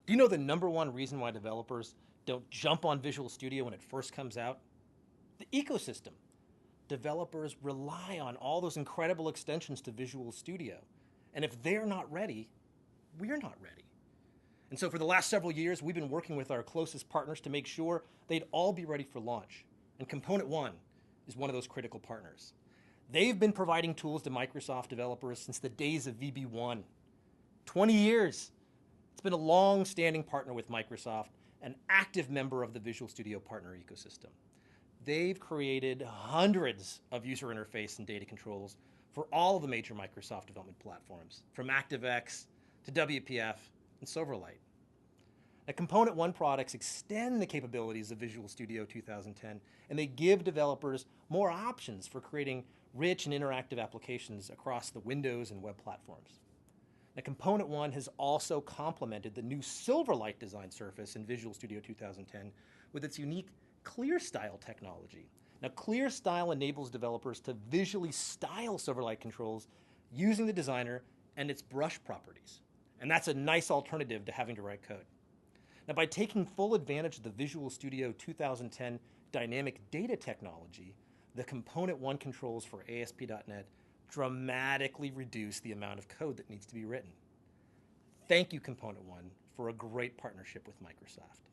Do you know the number one reason why developers don't jump on Visual Studio when it first comes out? The ecosystem. Developers rely on all those incredible extensions to Visual Studio. And if they're not ready, we're not ready. And so for the last several years, we've been working with our closest partners to make sure they'd all be ready for launch. And Component One is one of those critical partners. They've been providing tools to Microsoft developers since the days of VB1. 20 years. It's been a long-standing partner with Microsoft, an active member of the Visual Studio partner ecosystem. They've created hundreds of user interface and data controls for all of the major Microsoft development platforms, from ActiveX to WPF and Silverlight. Now, Component One products extend the capabilities of Visual Studio 2010, and they give developers more options for creating rich and interactive applications across the Windows and web platforms. Now, Component One has also complemented the new Silverlight design surface in Visual Studio 2010 with its unique ClearStyle technology. Now, ClearStyle enables developers to visually style Silverlight controls using the designer and its brush properties. And that's a nice alternative to having to write code. Now, by taking full advantage of the Visual Studio 2010 dynamic data technology, the Component One controls for ASP.NET dramatically reduce the amount of code that needs to be written. Thank you, Component One, for a great partnership with Microsoft.